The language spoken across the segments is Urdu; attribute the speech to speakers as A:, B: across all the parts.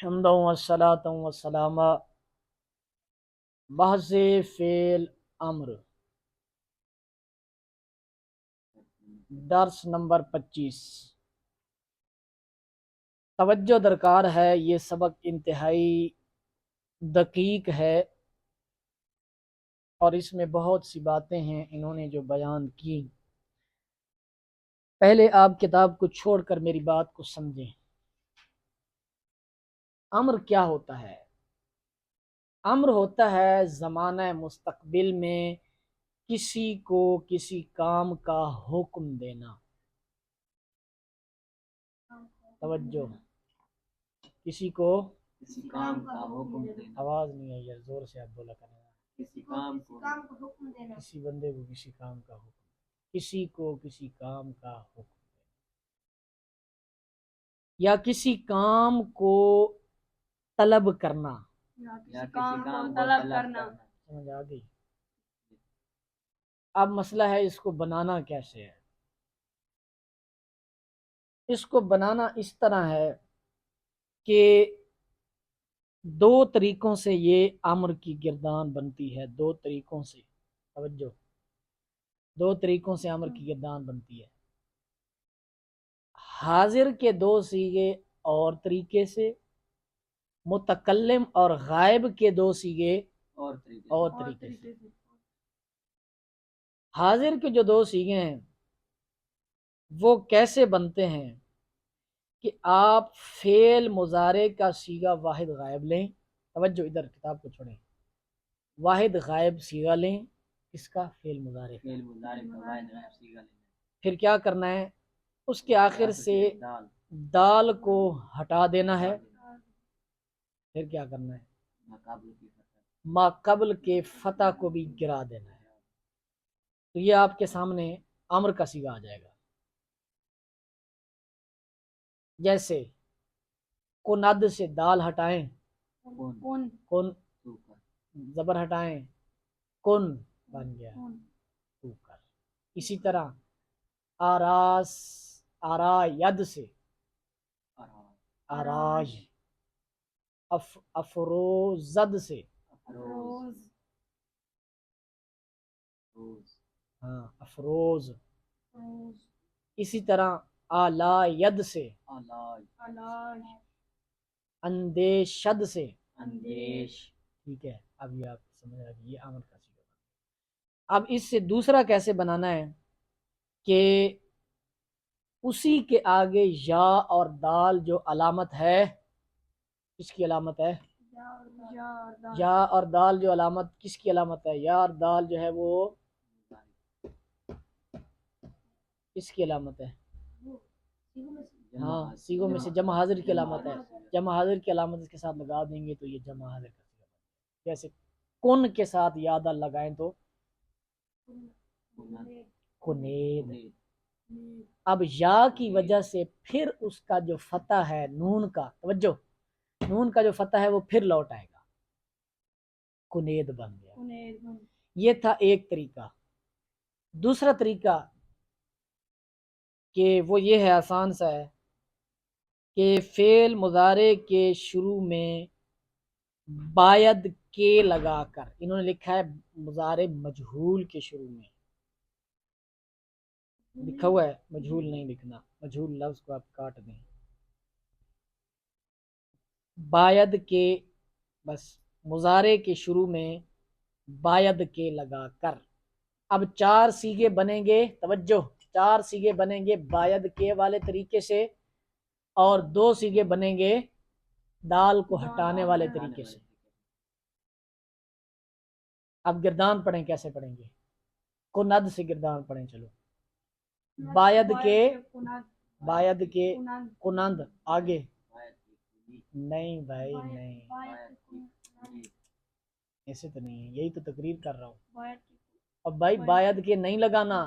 A: حمدا والصلاة والسلام بحث فعل امر درس نمبر 25 توجہ درکار ہے۔ یہ سبق انتہائی دقیق ہے اور اس میں بہت سی باتیں ہیں انہوں نے جو بیان کی۔ پہلے آپ کتاب کو چھوڑ کر میری بات کو سمجھیں۔ امر کیا ہوتا ہے؟ امر ہوتا ہے زمانہ مستقبل میں کسی کو کسی کام کا حکم دینا۔ توجہ، کسی کو
B: کسی کام کا حکم دینا۔
A: آواز نہیں ہے یار، زور سے آپ بولا کریں۔
B: کسی کام کو
C: حکم دینا،
A: کسی بندے کو کسی کام کا حکم، کسی کو کسی کام کا حکم دینا، یا کسی کام کو طلب کرنا۔
B: یا کسی کام کو طلب کرنا۔
A: سمجھ آ گئی؟ اب مسئلہ ہے اس کو بنانا کیسے ہے۔ اس کو بنانا اس طرح ہے کہ دو طریقوں سے یہ امر کی گردان بنتی ہے۔ دو طریقوں سے، توجہ، دو طریقوں سے امر کی گردان بنتی ہے۔ حاضر کے دو صیغے اور طریقے سے، متکلم اور غائب کے دو صیغے اور طریقے سے۔ حاضر کے جو دو صیغے ہیں وہ کیسے بنتے ہیں کہ آپ فعل مضارع کا صیغہ واحد غائب لیں۔ توجہ، ادھر کتاب کو چھوڑیں۔ واحد غائب صیغہ لیں، اس کا فعل مضارع کا
B: واحد غائب صیغہ لینا۔
A: پھر کیا کرنا ہے؟ اس کے آخر سے دال کو ہٹا دینا ہے۔ پھر کیا کرنا ہے؟ ما قبل کے فتح کو بھی گرا دینا ہے۔ تو یہ آپ کے سامنے امر کا صیغہ آ جائے گا۔ جیسے کند سے دال ہٹائیں، کن زبر ہٹائیں، کن بن گیا تو کر۔ اسی طرح آراید سے آراج، افروزد سے افروز۔ اسی طرح آلاید سے اندیشد سے
B: اندیش۔
A: ٹھیک ہے، اب یہ آپ سمجھ آ گئی، یہ امر کا صیغہ۔ اب اس سے دوسرا کیسے بنانا ہے کہ اسی کے آگے یا اور دال جو علامت ہے، کس کی علامت ہے؟ یا اور دال جو علامت، کس کی علامت ہے؟ یا اور دال جو ہے وہ کس کی علامت ہے؟ ہاں، صیغوں میں سے جمع حاضر کی علامت ہے۔ جمع حاضر کی علامت اس کے ساتھ لگا دیں گے تو یہ جمع حاضر کا صیغہ بن جائے گا۔ جیسے کن کے ساتھ یا دال لگائیں تو کنید۔ اب یا کی وجہ سے پھر اس کا جو فتح ہے نون کا، توجہ، نون کا جو فتح ہے وہ پھر لوٹ آئے گا، کنید بن گیا۔ یہ تھا ایک طریقہ۔ دوسرا طریقہ کہ وہ یہ ہے، آسان سا ہے، کہ فعل مضارع کے شروع میں باید کے لگا کر، انہوں نے لکھا ہے مضارع مجہول کے شروع میں لکھا ہوا ہے، مجہول نہیں لکھنا، مجہول لفظ کو آپ کاٹ دیں، باید کے، بس مضارع کے شروع میں باید کے لگا کر۔ اب چار صیغے بنیں گے، توجہ، چار صیغے بنیں گے باید کے والے طریقے سے، اور دو صیغے بنیں گے دال کو ہٹانے والے طریقے سے۔ اب گردان پڑھیں، کیسے پڑھیں گے؟ کند سے گردان پڑھیں، چلو۔ باید کے کنند، آگے نہیں بھائی نہیں، ایسے تو نہیں ہے، یہی تو تقریر کر رہا ہوں۔ اب بھائی باید کے نہیں لگانا،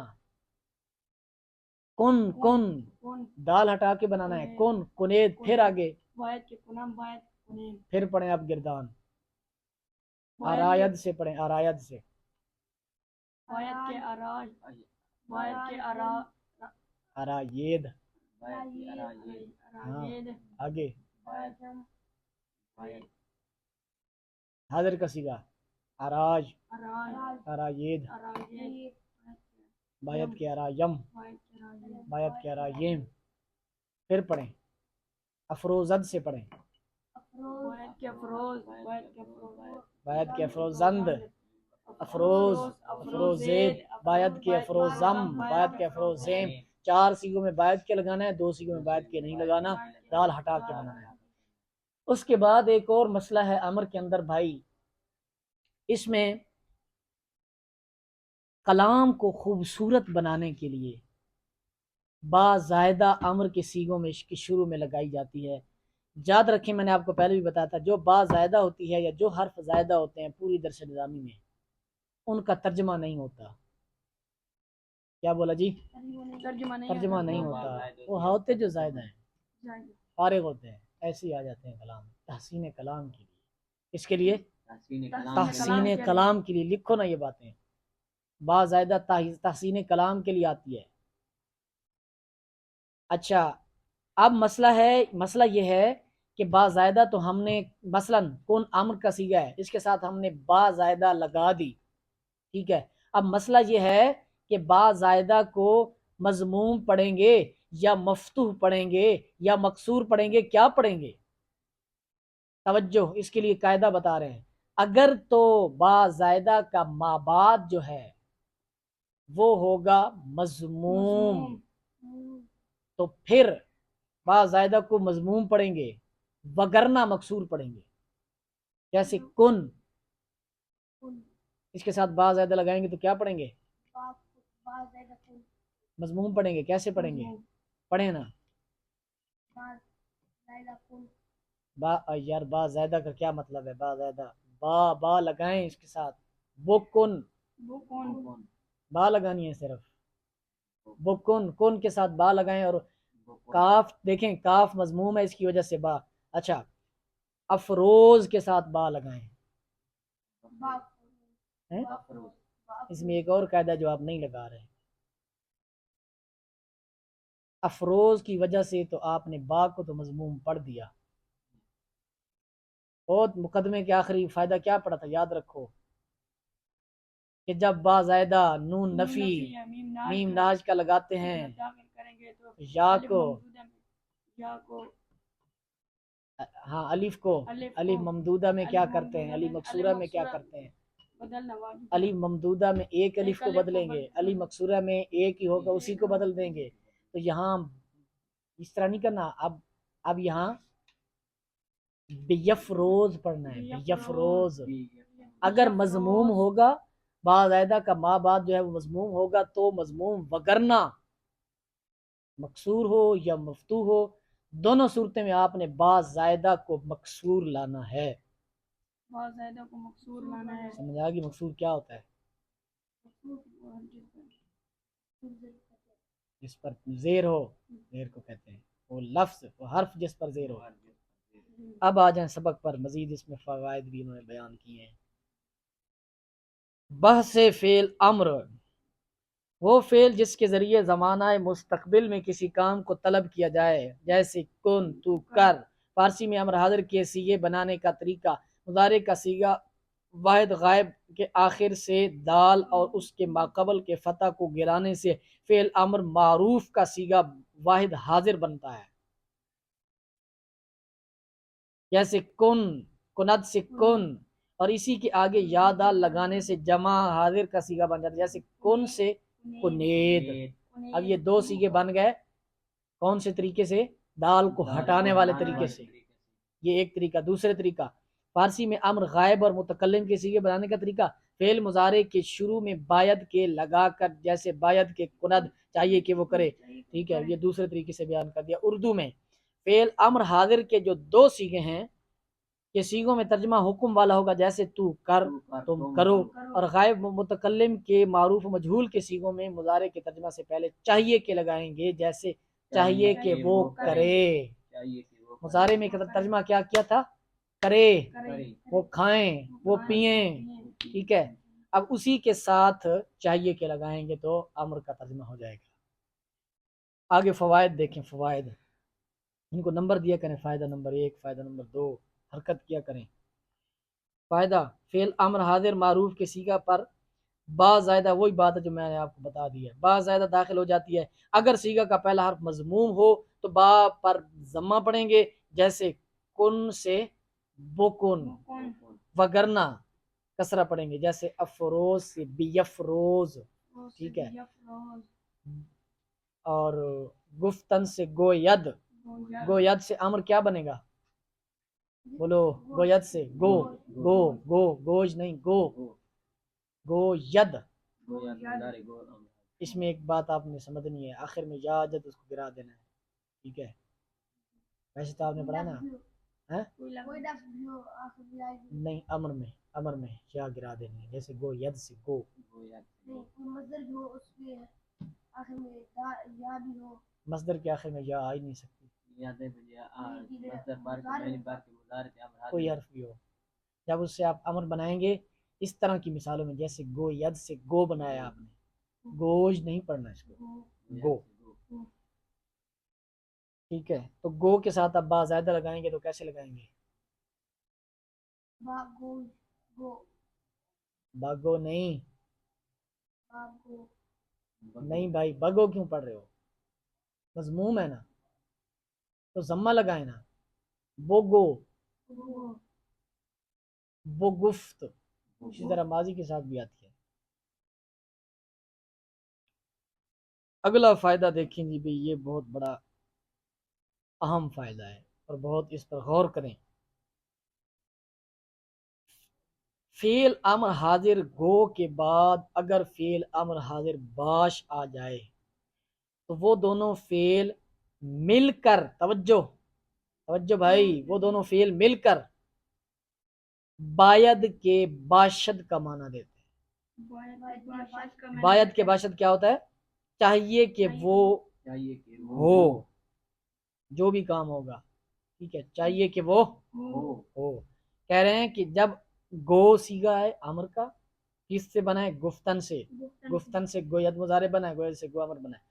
A: کن دال ہٹا کے بنانا ہے، کن کنید، پھر آگے پھر پڑھیں آپ گردان، آراید سے پڑھیں، آراید سے، آرائید، ہاں آگے حاضر کا سیگا اراج
B: اراج
A: اراجید
B: اراجید
A: بایت کے ارایم بایت کے ارایم پھر پڑھیں افروزد سے پڑھیں
B: وائد کے افروز وائد کے افروز
A: بایت کے افروزند افروز افروزید بایت کے افروزم بایت کے افروزیم 4 سیگوں میں بایت کے لگانا ہے 2 سیگوں میں بایت کے نہیں لگانا دال ہٹا کے بنانا ہے اس کے بعد ایک اور مسئلہ ہے امر کے اندر بھائی اس میں کلام کو خوبصورت بنانے کے لیے با زائدہ امر کے سیگوں میں شروع میں لگائی جاتی ہے یاد رکھیں میں نے آپ کو پہلے بھی بتایا تھا جو با زائدہ ہوتی ہے یا جو حرف زائدہ ہوتے ہیں پوری درس نظامی میں ان کا ترجمہ نہیں ہوتا کیا بولا جی ترجمہ نہیں ہوتا وہ ہوتے جو زائدہ ہیں فارغ ہوتے ہیں ایسے ہی آ جاتے ہیں کلام تحسین کلام کے لیے اس کے لیے تحسین کلام کے لیے لکھو نا یہ باتیں با زائدہ تحسین کلام کے لیے آتی ہے اچھا اب مسئلہ یہ ہے کہ با زائدہ تو ہم نے مثلا کون امر کا صیغہ ہے اس کے ساتھ ہم نے با زائدہ لگا دی ٹھیک ہے اب مسئلہ یہ ہے کہ با زائدہ کو مضموم پڑھیں گے یا مفتوح پڑھیں گے یا مکسور پڑھیں گے کیا پڑھیں گے توجہ اس کے لیے قاعدہ بتا رہے ہیں اگر تو با زائدہ کا ما بعد جو ہے وہ ہوگا مضموم تو پھر با زائدہ کو مضموم پڑھیں گے وگرنہ مکسور پڑھیں گے جیسے کن اس کے ساتھ با زائدہ لگائیں گے تو کیا پڑھیں گے مضموم پڑھیں گے کیسے پڑھیں گے پڑھیں نا یار با زائدہ کا کیا مطلب ہے با زائدہ با لگائیں اس کے ساتھ بکن با لگانی ہے صرف بکن کن کے ساتھ با لگائیں اور کاف دیکھیں کاف مضموم ہے اس کی وجہ سے با اچھا افروز کے ساتھ با لگائیں اس میں ایک اور قاعدہ جو آپ نہیں لگا رہے افروز کی وجہ سے تو آپ نے با کو تو مضموم پڑھ دیا بہت مقدمے کے آخری فائدہ کیا پڑا تھا یاد رکھو کہ جب با زائدہ نون نفی میم ناج کا لگاتے ہیں یا کو ہاں الف کو الف ممدودہ میں کیا کرتے ہیں الف مکسورہ میں کیا کرتے ہیں الف ممدودہ میں ایک الف کو بدلیں گے الف مکسورہ میں ایک ہی ہوگا اسی کو بدل دیں گے تو یہاں اس طرح نہیں کرنا اب یہاں بیفروز پڑھنا ہے بیفروز اگر مضموم ہوگا با زائدہ کا ما بعد جو ہے وہ مضموم ہوگا تو مضموم وگرنہ مکسور ہو یا مفتوح ہو دونوں صورتیں میں آپ نے با زائدہ کو مکسور لانا ہے
B: با زائدہ کو مکسور لانا ہے
A: سمجھ آ گئی مکسور کیا ہوتا ہے جس پر زیر ہو زیر کو کہتے ہیں وہ لفظ وہ حرف جس پر زیر ہو اب آ جائیں سبق پر مزید اس میں فوائد بھی انہوں نے بیان کیے ہیں بحث فعل امر وہ فعل جس کے ذریعے زمانہ مستقبل میں کسی کام کو طلب کیا جائے جیسے کن تو کر فارسی میں امر حاضر کے سیغے بنانے کا طریقہ مضارع کا سیغہ واحد غائب کے آخر سے دال اور اس کے ماقبل کے فتح کو گرانے سے فعل امر معروف کا سیغہ واحد حاضر بنتا ہے جیسے کن کند سے کن اور اسی کے آگے یا دال لگانے سے جمع حاضر کا سیغہ بن جاتا ہے جیسے کن سے کنید اب یہ 2 سیغے بن گئے کون سے طریقے سے دال کو ہٹانے والے طریقے سے یہ ایک طریقہ دوسرے طریقہ فارسی میں امر غائب اور متکلم کے سیغے بنانے کا طریقہ فعل مضارع کے شروع میں باید کے لگا کر جیسے باید کے کند چاہیے کہ وہ کرے ٹھیک ہے یہ دوسرے طریقے سے بیان کر دیا اردو میں فعل امر حاضر کے جو 2 سیغے ہیں کہ سیغوں میں ترجمہ حکم والا ہوگا جیسے تو کر تم کرو اور غائب متکلم کے معروف و مجہول کے سیغوں میں مضارع کے ترجمہ سے پہلے چاہیے کہ لگائیں گے جیسے چاہیے کہ وہ کرے مضارع میں ترجمہ کیا کیا تھا کرے وہ کھائیں وہ پئیں ٹھیک ہے اب اسی کے ساتھ چاہیے کہ لگائیں گے تو امر کا ترجمہ ہو جائے گا آگے فوائد دیکھیں فوائد ان کو نمبر دیا کریں فائدہ نمبر 1 فائدہ نمبر 2 حرکت کیا کریں۔ فائدہ فعل امر حاضر معروف کے صیغہ پر با زائدہ، وہی بات ہے جو میں نے آپ کو بتا دی ہے، با زائدہ داخل ہو جاتی ہے۔ اگر صیغہ کا پہلا حرف مضموم ہو تو با پر ضمہ پڑھیں گے، جیسے کن سے بکن، وگرنہ کسرہ پڑھیں گے، جیسے افروز سے بیفروز، ٹھیک ہے، اور گفتن سے گوید، گوید سے امر کیا بنے گا؟ بولو، گوید سے گو، گو گو گوج نہیں، گو گوید۔ اس میں ایک بات آپ نے سمجھنی ہے، آخر میں یا جد اس کو گرا دینا ہے، ٹھیک ہے؟ ویسے تو آپ نے پڑھا نا، نہیں امر میں، امر میں یا گرا دینی ہے، جیسے گو ید سے گو، مصدر کے آخر میں یا آ ہی نہیں سکتی، کوئی حرف بھی ہو، جب اس سے آپ امر بنائیں گے اس طرح کی مثالوں میں، جیسے گو ید سے گو بنایا آپ نے، گوج نہیں پڑھنا اس کو، گو، ٹھیک ہے؟ تو گو کے ساتھ آپ با زائدہ لگائیں گے تو کیسے لگائیں گے؟ باگو نہیں، نہیں بھائی، بگو کیوں پڑھ رہے ہو؟ مضموم ہے نا تو ضمہ لگائیں نا، بوگو، بوگفت، اسی طرح ماضی کے ساتھ بھی آتی ہے۔ اگلا فائدہ دیکھیں جی بھئی، یہ بہت بڑا اہم فائدہ ہے اور بہت اس پر غور کریں۔ فعل امر حاضر گو کے بعد اگر فعل امر حاضر باش آ جائے تو وہ دونوں فعل مل کر، توجہ بھائی، وہ دونوں فعل مل کر باید کے باشد کا معنی دیتے ہیں۔ باید کے باشد کیا ہوتا ہے؟ چاہیے کہ وہ ہو، جو بھی کام ہوگا، ٹھیک ہے، چاہیے کہ وہ ہو۔ کہہ رہے ہیں کہ جب گو صیغہ ہے امر کا، کس سے بنا ہے؟ گفتن سے، گفتن سے گوید مضارع بنا ہے، گوید سے گو امر بنا ہے۔